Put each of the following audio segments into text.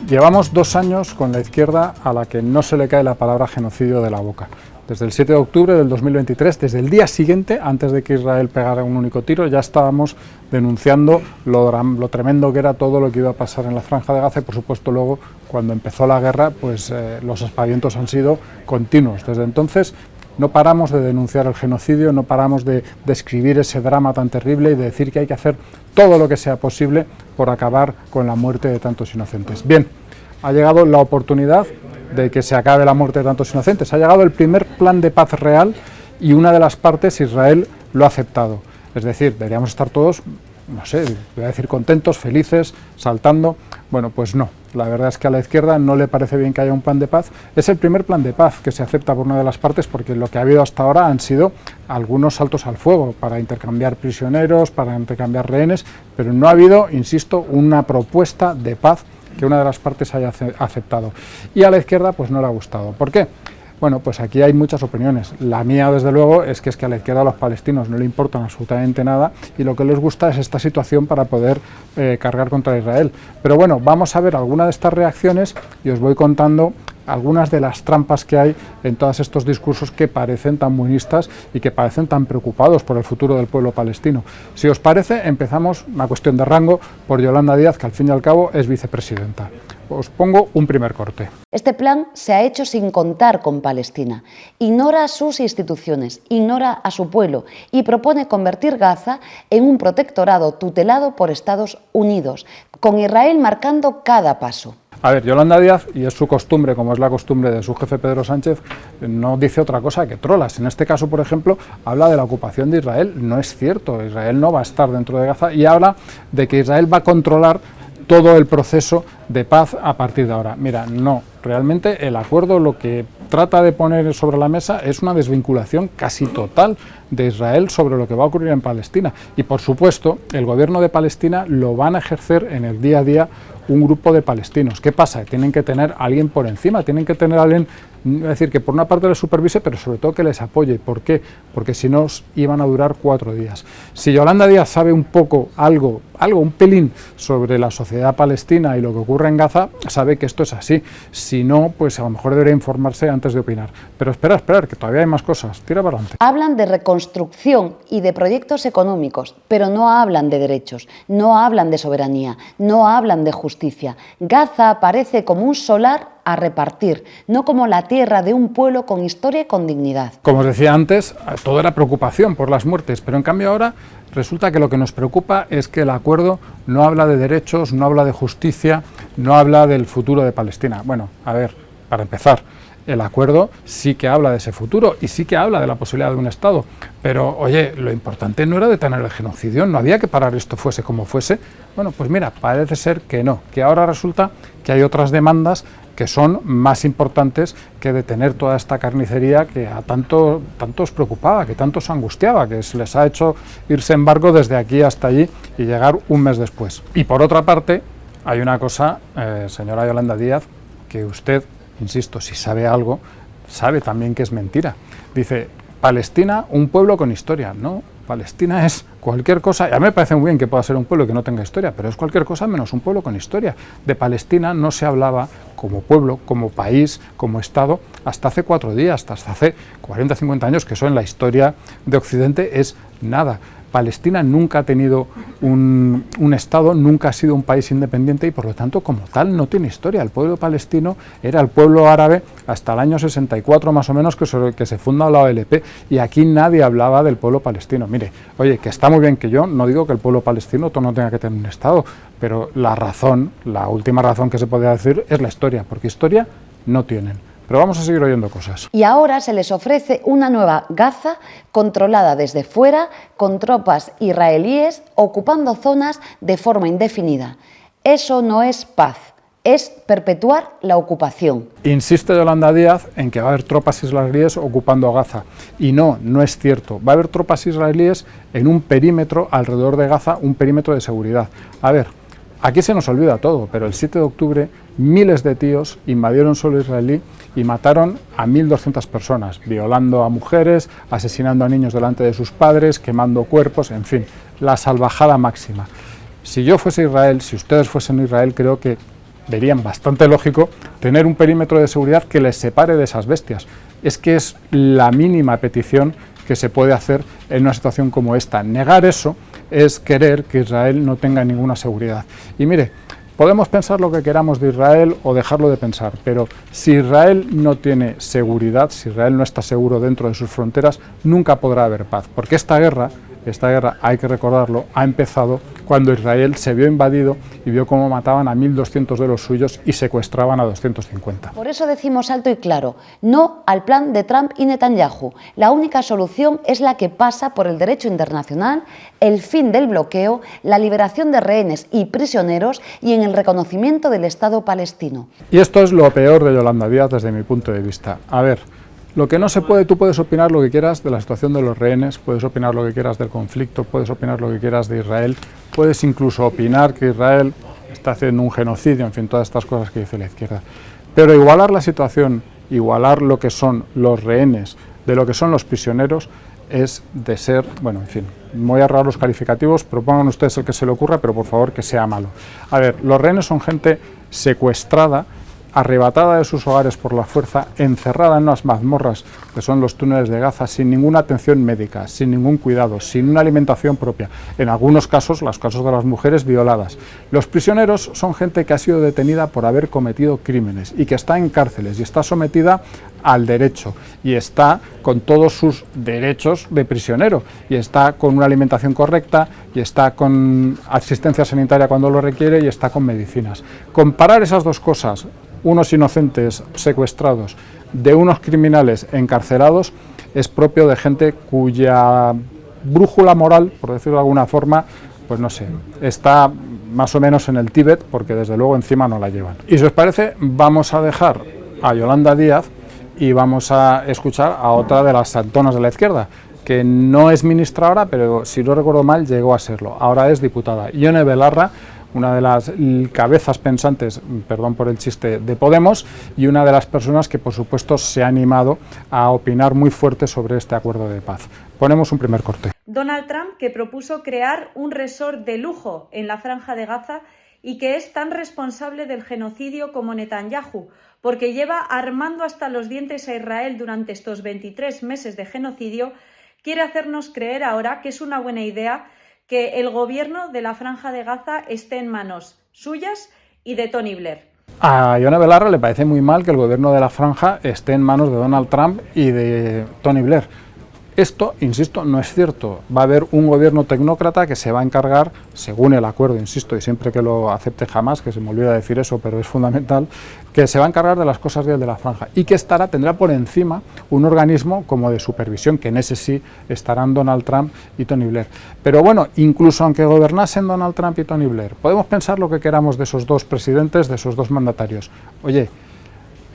Llevamos 2 años con la izquierda a la que no se le cae la palabra genocidio de la boca. Desde el 7 de octubre del 2023, desde el día siguiente, antes de que Israel pegara un único tiro, ya estábamos denunciando lo tremendo que era todo lo que iba a pasar en la Franja de Gaza y, por supuesto, luego, cuando empezó la guerra, pues los aspavientos han sido continuos. Desde entonces no paramos de denunciar el genocidio, no paramos de describir ese drama tan terrible y de decir que hay que hacer todo lo que sea posible por acabar con la muerte de tantos inocentes. Bien, ha llegado la oportunidad de que se acabe la muerte de tantos inocentes. Ha llegado el primer plan de paz real y una de las partes, Israel, lo ha aceptado. Es decir, deberíamos estar todos, no sé, voy a decir contentos, felices, saltando. Bueno, pues no. La verdad es que a la izquierda no le parece bien que haya un plan de paz. Es el primer plan de paz que se acepta por una de las partes, porque lo que ha habido hasta ahora han sido algunos saltos al fuego para intercambiar prisioneros, para intercambiar rehenes, pero no ha habido, insisto, una propuesta de paz que una de las partes haya aceptado. Y a la izquierda pues no le ha gustado. ¿Por qué? Bueno, pues aquí hay muchas opiniones. La mía, desde luego, es que a la izquierda a los palestinos no le importan absolutamente nada y lo que les gusta es esta situación para poder cargar contra Israel. Pero bueno, vamos a ver algunas de estas reacciones y os voy contando algunas de las trampas que hay en todos estos discursos que parecen tan buenistas y que parecen tan preocupados por el futuro del pueblo palestino. Si os parece, empezamos, una cuestión de rango, por Yolanda Díaz, que al fin y al cabo es vicepresidenta. Os pongo un primer corte. Este plan se ha hecho sin contar con Palestina. Ignora a sus instituciones, ignora a su pueblo y propone convertir Gaza en un protectorado tutelado por Estados Unidos, con Israel marcando cada paso. A ver, Yolanda Díaz, y es su costumbre, como es la costumbre de su jefe Pedro Sánchez, no dice otra cosa que trolas. En este caso, por ejemplo, habla de la ocupación de Israel. No es cierto, Israel no va a estar dentro de Gaza y habla de que Israel va a controlar todo el proceso de paz a partir de ahora. Mira, no, realmente el acuerdo lo que trata de poner sobre la mesa es una desvinculación casi total de Israel sobre lo que va a ocurrir en Palestina. Y por supuesto, el gobierno de Palestina lo van a ejercer en el día a día un grupo de palestinos. ¿Qué pasa? Tienen que tener a alguien por encima, tienen que tener a alguien, es decir, que por una parte les supervise, pero sobre todo que les apoye. ¿Por qué? Porque si no, iban a durar 4 días. Si Yolanda Díaz sabe un poco, algo, un pelín sobre la sociedad palestina y lo que ocurre en Gaza, sabe que esto es así. Si no, pues a lo mejor debería informarse antes de opinar. Pero esperar, que todavía hay más cosas. Tira para adelante. Hablan de reconstrucción y de proyectos económicos, pero no hablan de derechos, no hablan de soberanía, no hablan de justicia. Gaza aparece como un solar a repartir, no como la tierra de un pueblo con historia y con dignidad. Como os decía antes, todo era preocupación por las muertes, pero en cambio ahora resulta que lo que nos preocupa es que el acuerdo no habla de derechos, no habla de justicia, no habla del futuro de Palestina. Bueno, a ver, para empezar, el acuerdo sí que habla de ese futuro y sí que habla de la posibilidad de un Estado, pero oye, lo importante no era detener el genocidio, no había que parar esto fuese como fuese. Bueno, pues mira, parece ser que no, que ahora resulta que hay otras demandas que son más importantes que detener toda esta carnicería que a tanto os preocupaba, que tanto os angustiaba, que se les ha hecho irse en barco desde aquí hasta allí y llegar un mes después. Y por otra parte, hay una cosa, señora Yolanda Díaz, que usted, insisto, si sabe algo, sabe también que es mentira. Dice, Palestina, un pueblo con historia. No, Palestina es cualquier cosa, y a mí me parece muy bien que pueda ser un pueblo que no tenga historia, pero es cualquier cosa menos un pueblo con historia. De Palestina no se hablaba como pueblo, como país, como Estado, hasta hace 4 días, hasta hace 40, 50 años, que eso en la historia de Occidente es nada. Palestina nunca ha tenido un Estado, nunca ha sido un país independiente y por lo tanto como tal no tiene historia. El pueblo palestino era el pueblo árabe hasta el año 64 más o menos que se funda la OLP y aquí nadie hablaba del pueblo palestino. Mire, oye, que está muy bien que yo no digo que el pueblo palestino no tenga que tener un Estado, pero la última razón que se podría decir es la historia, porque historia no tienen. Pero vamos a seguir oyendo cosas. Y ahora se les ofrece una nueva Gaza controlada desde fuera, con tropas israelíes ocupando zonas de forma indefinida. Eso no es paz, es perpetuar la ocupación. Insiste Yolanda Díaz en que va a haber tropas israelíes ocupando Gaza. Y no es cierto. Va a haber tropas israelíes en un perímetro alrededor de Gaza, un perímetro de seguridad. A ver, aquí se nos olvida todo, pero el 7 de octubre miles de tíos invadieron suelo israelí y mataron a 1.200 personas, violando a mujeres, asesinando a niños delante de sus padres, quemando cuerpos, en fin, la salvajada máxima. Si yo fuese Israel, si ustedes fuesen Israel, creo que verían bastante lógico tener un perímetro de seguridad que les separe de esas bestias. Es que es la mínima petición que se puede hacer en una situación como esta. Negar eso es querer que Israel no tenga ninguna seguridad. Y mire, podemos pensar lo que queramos de Israel o dejarlo de pensar, pero si Israel no tiene seguridad, si Israel no está seguro dentro de sus fronteras, nunca podrá haber paz, porque esta guerra, hay que recordarlo, ha empezado cuando Israel se vio invadido y vio cómo mataban a 1.200 de los suyos y secuestraban a 250. Por eso decimos alto y claro, no al plan de Trump y Netanyahu. La única solución es la que pasa por el derecho internacional, el fin del bloqueo, la liberación de rehenes y prisioneros y en el reconocimiento del Estado palestino. Y esto es lo peor de Yolanda Díaz desde mi punto de vista. A ver, lo que no se puede, tú puedes opinar lo que quieras de la situación de los rehenes, puedes opinar lo que quieras del conflicto, puedes opinar lo que quieras de Israel, puedes incluso opinar que Israel está haciendo un genocidio, en fin, todas estas cosas que dice la izquierda. Pero igualar la situación, igualar lo que son los rehenes de lo que son los prisioneros, es de ser, bueno, en fin, voy a ahorrar los calificativos, propongan ustedes el que se le ocurra, pero por favor que sea malo. A ver, los rehenes son gente secuestrada, arrebatada de sus hogares por la fuerza, encerrada en unas mazmorras que son los túneles de Gaza, sin ninguna atención médica, sin ningún cuidado, sin una alimentación propia, en algunos casos, los casos de las mujeres violadas. Los prisioneros son gente que ha sido detenida por haber cometido crímenes y que está en cárceles y está sometida al derecho y está con todos sus derechos de prisionero y está con una alimentación correcta y está con asistencia sanitaria cuando lo requiere y está con medicinas. Comparar esas dos cosas, unos inocentes secuestrados de unos criminales encarcelados, es propio de gente cuya brújula moral, por decirlo de alguna forma, pues no sé, está más o menos en el Tíbet, porque desde luego encima no la llevan. Y si os parece, vamos a dejar a Yolanda Díaz y vamos a escuchar a otra de las santonas de la izquierda, que no es ministra ahora, pero si no recuerdo mal llegó a serlo, ahora es diputada, Ione Belarra, una de las cabezas pensantes, perdón por el chiste, de Podemos, y una de las personas que por supuesto se ha animado a opinar muy fuerte sobre este acuerdo de paz. Ponemos un primer corte. Donald Trump, que propuso crear un resort de lujo en la Franja de Gaza y que es tan responsable del genocidio como Netanyahu, porque lleva armando hasta los dientes a Israel durante estos 23 meses de genocidio, quiere hacernos creer ahora que es una buena idea que el gobierno de la Franja de Gaza esté en manos suyas y de Tony Blair. A Ione Belarra le parece muy mal que el gobierno de la Franja esté en manos de Donald Trump y de Tony Blair. Esto, insisto, no es cierto. Va a haber un gobierno tecnócrata que se va a encargar, según el acuerdo, insisto, y siempre que lo acepte jamás, que se me olvida decir eso, pero es fundamental, que se va a encargar de las cosas de la franja y que tendrá por encima un organismo como de supervisión, que en ese sí estarán Donald Trump y Tony Blair. Pero bueno, incluso aunque gobernasen Donald Trump y Tony Blair, podemos pensar lo que queramos de esos dos presidentes, de esos dos mandatarios. Oye,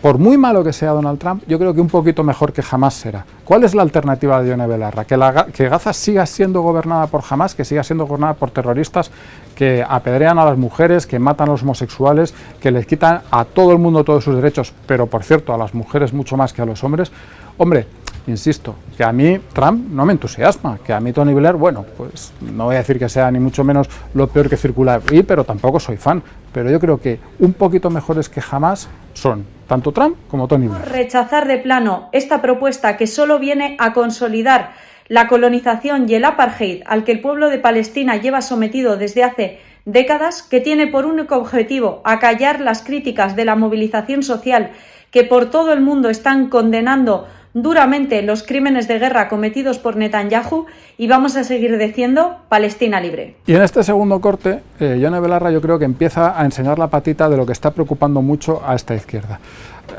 por muy malo que sea Donald Trump, yo creo que un poquito mejor que Hamás será. ¿Cuál es la alternativa de Ione Belarra? Que Gaza siga siendo gobernada por Hamás, que siga siendo gobernada por terroristas que apedrean a las mujeres, que matan a los homosexuales, que les quitan a todo el mundo todos sus derechos, pero por cierto a las mujeres mucho más que a los hombres. Hombre, insisto, que a mí Trump no me entusiasma, que a mí Tony Blair, bueno, pues no voy a decir que sea ni mucho menos lo peor que circula ahí, pero tampoco soy fan. Pero yo creo que un poquito mejores que Hamás son tanto Trump como Tony Blair. Rechazar de plano esta propuesta que solo viene a consolidar la colonización y el apartheid al que el pueblo de Palestina lleva sometido desde hace décadas, que tiene por único objetivo acallar las críticas de la movilización social que por todo el mundo están condenando duramente los crímenes de guerra cometidos por Netanyahu, y vamos a seguir diciendo Palestina libre. Y en este segundo corte, Ione Belarra yo creo que empieza a enseñar la patita de lo que está preocupando mucho a esta izquierda.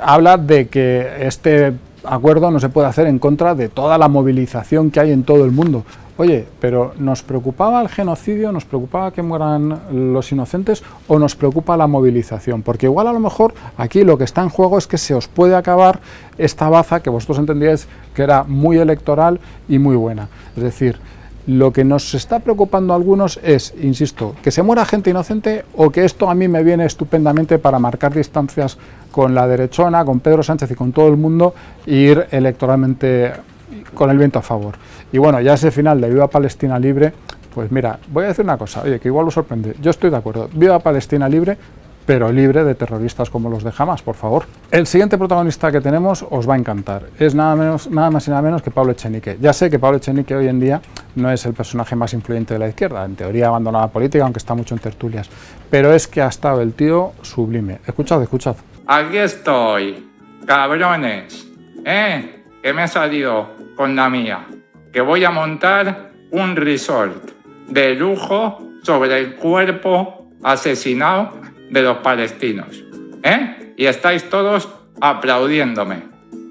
Habla de que este acuerdo no se puede hacer en contra de toda la movilización que hay en todo el mundo. Oye, pero ¿nos preocupaba el genocidio, nos preocupaba que mueran los inocentes o nos preocupa la movilización? Porque igual a lo mejor aquí lo que está en juego es que se os puede acabar esta baza que vosotros entendíais que era muy electoral y muy buena. Es decir, lo que nos está preocupando a algunos es, insisto, que se muera gente inocente o que esto a mí me viene estupendamente para marcar distancias con la derechona, con Pedro Sánchez y con todo el mundo e ir electoralmente con el viento a favor. Y bueno, ya ese final de Viva Palestina Libre, pues mira, voy a decir una cosa, oye, que igual os sorprende, yo estoy de acuerdo, Viva Palestina Libre, pero libre de terroristas como los de Hamas, por favor. El siguiente protagonista que tenemos os va a encantar. Es nada más y nada menos que Pablo Echenique. Ya sé que Pablo Echenique hoy en día no es el personaje más influyente de la izquierda, en teoría ha abandonado la política, aunque está mucho en tertulias, pero es que ha estado el tío sublime. Escuchad. Aquí estoy, cabrones, que me he salido con la mía, que voy a montar un resort de lujo sobre el cuerpo asesinado de los palestinos, y estáis todos aplaudiéndome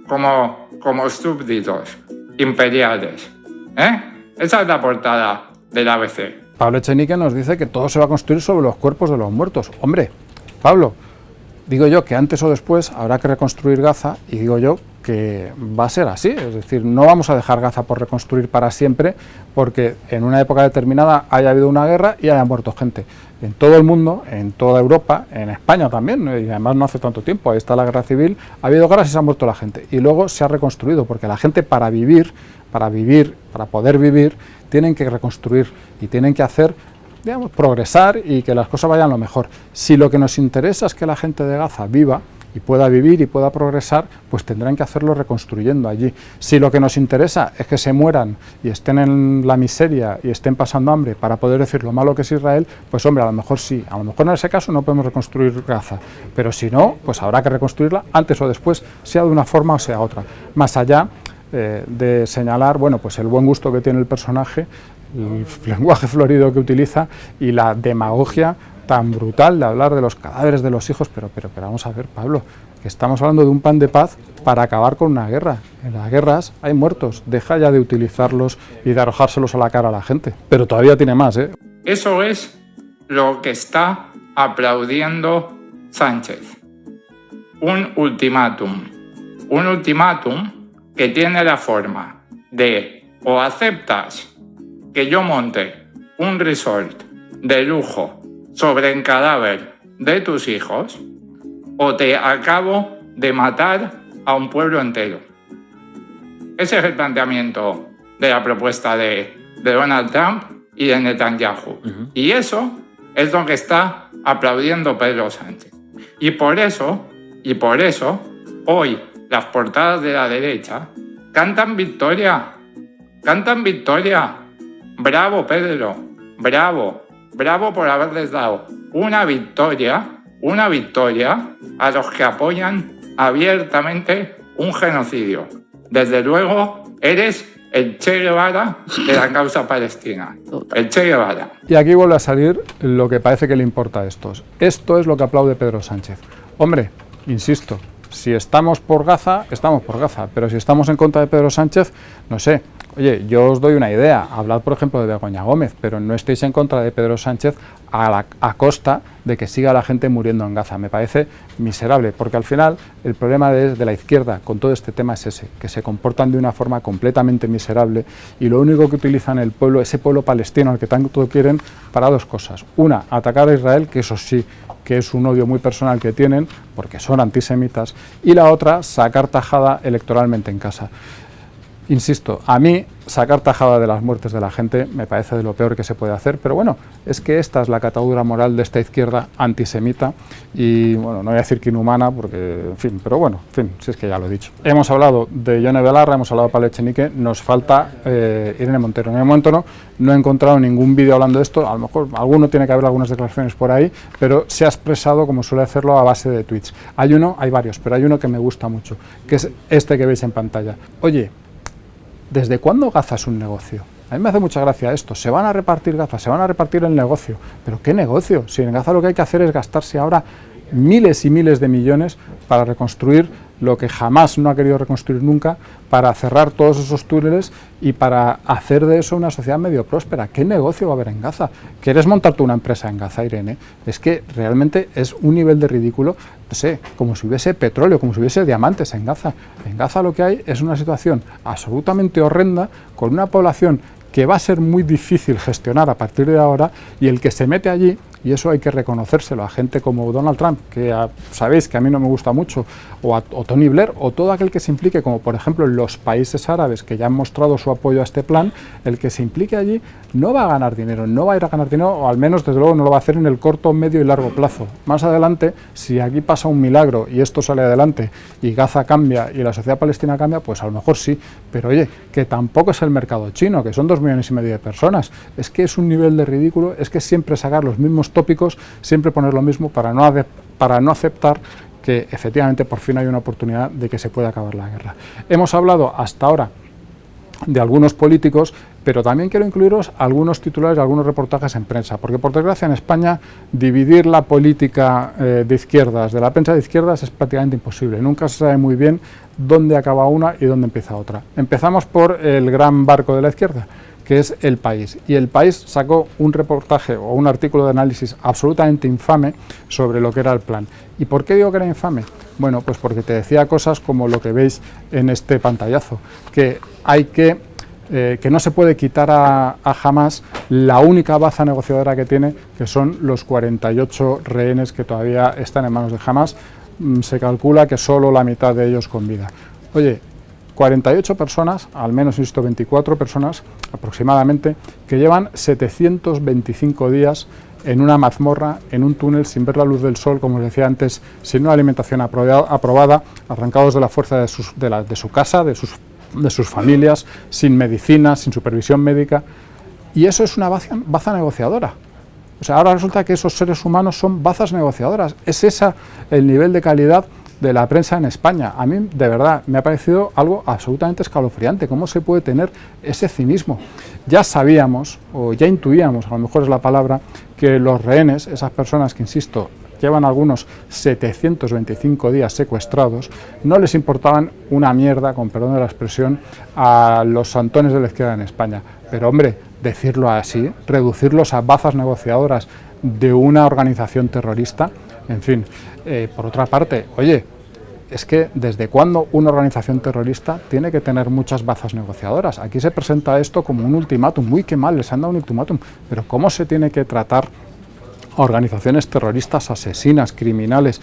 como súbditos imperiales, Esa es la portada del ABC. Pablo Echenique nos dice que todo se va a construir sobre los cuerpos de los muertos. Hombre, Pablo, digo yo que antes o después habrá que reconstruir Gaza, y digo yo que va a ser así, es decir, no vamos a dejar Gaza por reconstruir para siempre porque en una época determinada haya habido una guerra y haya muerto gente. En todo el mundo, en toda Europa, en España también, y además no hace tanto tiempo, ahí está la guerra civil, ha habido guerras y se ha muerto la gente, y luego se ha reconstruido, porque la gente para poder vivir, tienen que reconstruir y tienen que hacer, digamos, progresar y que las cosas vayan lo mejor. Si lo que nos interesa es que la gente de Gaza viva y pueda vivir y pueda progresar, pues tendrán que hacerlo reconstruyendo allí. Si lo que nos interesa es que se mueran y estén en la miseria y estén pasando hambre para poder decir lo malo que es Israel, pues hombre, a lo mejor sí, a lo mejor en ese caso no podemos reconstruir Gaza, pero si no, pues habrá que reconstruirla antes o después, sea de una forma o sea otra. Más allá de señalar, bueno, pues el buen gusto que tiene el personaje, el lenguaje florido que utiliza y la demagogia tan brutal de hablar de los cadáveres de los hijos, pero vamos a ver, Pablo, que estamos hablando de un plan de paz para acabar con una guerra. En las guerras hay muertos, deja ya de utilizarlos y de arrojárselos a la cara a la gente. Pero todavía tiene más, Eso es lo que está aplaudiendo Sánchez. Un ultimátum que tiene la forma de o aceptas que yo monte un resort de lujo sobre el cadáver de tus hijos, o te acabo de matar a un pueblo entero. Ese es el planteamiento de la propuesta de Donald Trump y de Netanyahu. Y eso es lo que está aplaudiendo Pedro Sánchez. Y por eso, hoy las portadas de la derecha cantan victoria. Bravo, Pedro, bravo por haberles dado una victoria a los que apoyan abiertamente un genocidio. Desde luego, eres el Che Guevara de la causa palestina. El Che Guevara. Y aquí vuelve a salir lo que parece que le importa a estos. Esto es lo que aplaude Pedro Sánchez. Hombre, insisto, si estamos por Gaza, pero si estamos en contra de Pedro Sánchez, no sé. Oye, yo os doy una idea, hablad por ejemplo de Begoña Gómez, pero no estéis en contra de Pedro Sánchez a costa de que siga la gente muriendo en Gaza. Me parece miserable, porque al final el problema de la izquierda con todo este tema es ese, que se comportan de una forma completamente miserable y lo único que utilizan el pueblo, ese pueblo palestino al que tanto quieren, para dos cosas. Una, atacar a Israel, que eso sí, que es un odio muy personal que tienen, porque son antisemitas, y la otra, sacar tajada electoralmente en casa. Insisto, a mí sacar tajada de las muertes de la gente me parece de lo peor que se puede hacer, pero bueno, es que esta es la catadura moral de esta izquierda antisemita y, bueno, no voy a decir que inhumana, porque, en fin, pero bueno, en fin, si es que ya lo he dicho. Hemos hablado de Yone Belarra, hemos hablado de Pablo Echenique, nos falta Irene Montero. En el momento no he encontrado ningún vídeo hablando de esto, a lo mejor alguno tiene que haber algunas declaraciones por ahí, pero se ha expresado como suele hacerlo a base de tweets. Hay varios, pero hay uno que me gusta mucho, que es este que veis en pantalla. Oye, ¿desde cuándo Gaza es un negocio? A mí me hace mucha gracia esto, se van a repartir Gaza, se van a repartir el negocio. ¿Pero qué negocio? Si en Gaza lo que hay que hacer es gastarse ahora miles y miles de millones para reconstruir lo que jamás no ha querido reconstruir nunca, para cerrar todos esos túneles y para hacer de eso una sociedad medio próspera. ¿Qué negocio va a haber en Gaza? ¿Quieres montarte una empresa en Gaza, Irene? Es que realmente es un nivel de ridículo, no sé, como si hubiese petróleo, como si hubiese diamantes en Gaza. En Gaza lo que hay es una situación absolutamente horrenda, con una población que va a ser muy difícil gestionar a partir de ahora, y el que se mete allí y eso hay que reconocérselo a gente como Donald Trump, que sabéis que a mí no me gusta mucho, o Tony Blair, o todo aquel que se implique, como por ejemplo los países árabes que ya han mostrado su apoyo a este plan. El que se implique allí no va a ganar dinero, no va a ir a ganar dinero, o al menos desde luego no lo va a hacer en el corto, medio y largo plazo. Más adelante, si aquí pasa un milagro y esto sale adelante y Gaza cambia y la sociedad palestina cambia, pues a lo mejor sí, pero oye, que tampoco es el mercado chino, que son 2,5 millones de personas, es que es un nivel de ridículo, es que siempre sacar los mismos tópicos, siempre poner lo mismo para no aceptar que efectivamente por fin hay una oportunidad de que se pueda acabar la guerra. Hemos hablado hasta ahora de algunos políticos, pero también quiero incluiros algunos titulares y algunos reportajes en prensa, porque por desgracia en España dividir la política de izquierdas de la prensa de izquierdas es prácticamente imposible, nunca se sabe muy bien dónde acaba una y dónde empieza otra. Empezamos por el gran barco de la izquierda, que es El País, y El País sacó un reportaje o un artículo de análisis absolutamente infame sobre lo que era el plan. ¿Y por qué digo que era infame? Bueno, pues porque te decía cosas como lo que veis en este pantallazo, que hay que no se puede quitar a Hamás la única baza negociadora que tiene, que son los 48 rehenes que todavía están en manos de Hamás. Se calcula que solo la mitad de ellos con vida. Oye, 48 personas, al menos insisto, 24 personas aproximadamente, que llevan 725 días en una mazmorra, en un túnel, sin ver la luz del sol, como os decía antes, sin una alimentación aprobada, arrancados de la fuerza de su casa, de sus familias, sin medicina, sin supervisión médica, y eso es una baza negociadora. O sea, ahora resulta que esos seres humanos son bazas negociadoras. Es ese el nivel de calidad de la prensa en España. A mí, de verdad, me ha parecido algo absolutamente escalofriante. ¿Cómo se puede tener ese cinismo? Ya sabíamos, o ya intuíamos, a lo mejor es la palabra, que los rehenes, esas personas que, insisto, llevan algunos 725 días secuestrados, no les importaban una mierda, con perdón de la expresión, a los santones de la izquierda en España. Pero hombre, decirlo así, reducirlos a bazas negociadoras de una organización terrorista, en fin. Por otra parte, oye, es que ¿desde cuándo una organización terrorista tiene que tener muchas bazas negociadoras? Aquí se presenta esto como un ultimátum. Uy, qué mal, les han dado un ultimátum. Pero ¿cómo se tiene que tratar a organizaciones terroristas, asesinas, criminales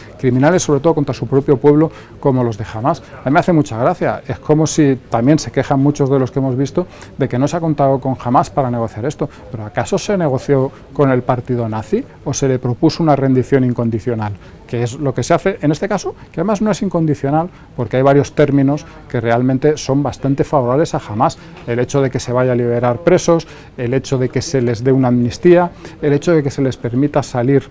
sobre todo contra su propio pueblo, como los de Hamás? A mí me hace mucha gracia. Es como si también se quejan muchos de los que hemos visto de que no se ha contado con Hamás para negociar esto. ¿Pero acaso se negoció con el partido nazi o se le propuso una rendición incondicional? Que es lo que se hace en este caso, que además no es incondicional, porque hay varios términos que realmente son bastante favorables a Hamás. El hecho de que se vaya a liberar presos, el hecho de que se les dé una amnistía, el hecho de que se les permita salir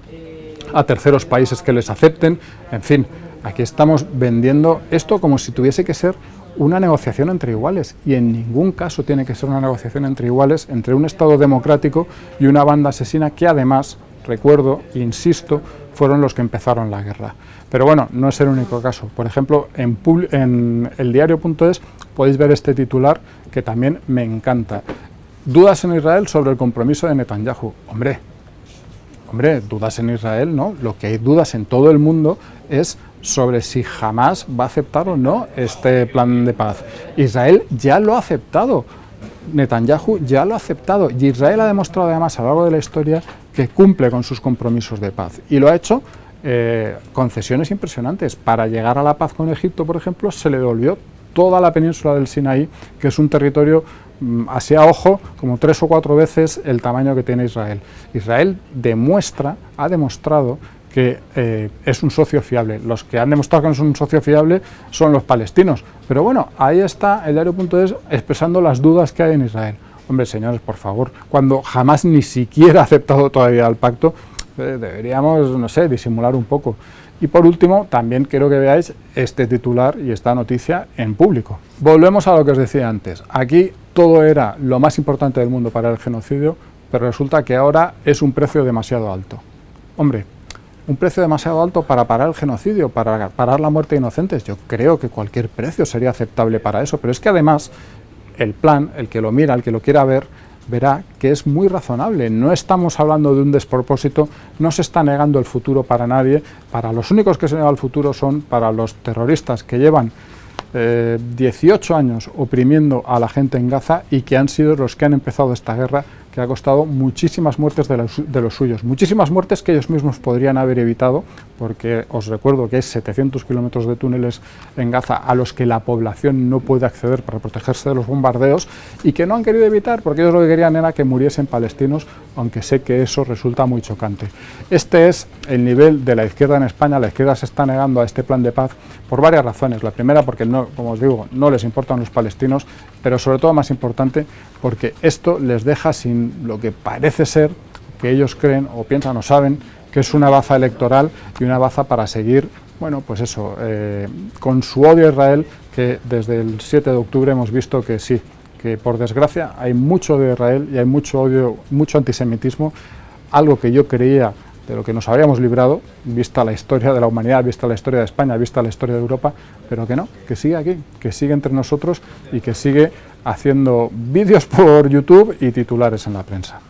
a terceros países que les acepten, en fin, aquí estamos vendiendo esto como si tuviese que ser una negociación entre iguales, y en ningún caso tiene que ser una negociación entre iguales entre un Estado democrático y una banda asesina que además, recuerdo, insisto, fueron los que empezaron la guerra. Pero bueno, no es el único caso. Por ejemplo, en eldiario.es podéis ver este titular que también me encanta. Dudas en Israel sobre el compromiso de Netanyahu. Hombre, dudas en Israel, ¿no? Lo que hay dudas en todo el mundo es sobre si Hamás va a aceptar o no este plan de paz. Israel ya lo ha aceptado. Netanyahu ya lo ha aceptado, y Israel ha demostrado además a lo largo de la historia que cumple con sus compromisos de paz, y lo ha hecho concesiones impresionantes. Para llegar a la paz con Egipto, por ejemplo, se le devolvió toda la península del Sinaí, que es un territorio así a ojo como 3 o 4 veces el tamaño que tiene Israel. Israel ha demostrado que es un socio fiable. Los que han demostrado que no son un socio fiable son los palestinos. Pero bueno, ahí está el diario.es expresando las dudas que hay en Israel. Hombre, señores, por favor, cuando jamás ni siquiera ha aceptado todavía el pacto, deberíamos, no sé, disimular un poco. Y por último, también quiero que veáis este titular y esta noticia en público. Volvemos a lo que os decía antes. Aquí todo era lo más importante del mundo para el genocidio, pero resulta que ahora es un precio demasiado alto. Hombre, un precio demasiado alto para parar el genocidio, para parar la muerte de inocentes. Yo creo que cualquier precio sería aceptable para eso, pero es que además el plan, el que lo mira, el que lo quiera ver, verá que es muy razonable. No estamos hablando de un despropósito, no se está negando el futuro para nadie. Para los únicos que se niega el futuro son para los terroristas que llevan 18 años oprimiendo a la gente en Gaza y que han sido los que han empezado esta guerra, que ha costado muchísimas muertes de los suyos, muchísimas muertes que ellos mismos podrían haber evitado, porque os recuerdo que hay 700 kilómetros de túneles en Gaza a los que la población no puede acceder para protegerse de los bombardeos y que no han querido evitar, porque ellos lo que querían era que muriesen palestinos, aunque sé que eso resulta muy chocante. Este es el nivel de la izquierda en España. La izquierda se está negando a este plan de paz por varias razones. La primera, porque no, como os digo, no les importan los palestinos, pero sobre todo, más importante, porque esto les deja sin lo que parece ser, que ellos creen o piensan o saben, que es una baza electoral y una baza para seguir, bueno, pues eso, con su odio a Israel, que desde el 7 de octubre hemos visto que sí, que por desgracia hay mucho de Israel y hay mucho odio, mucho antisemitismo, algo que yo creía de lo que nos habríamos librado, vista la historia de la humanidad, vista la historia de España, vista la historia de Europa, pero que no, que sigue aquí, que sigue entre nosotros y que sigue haciendo vídeos por YouTube y titulares en la prensa.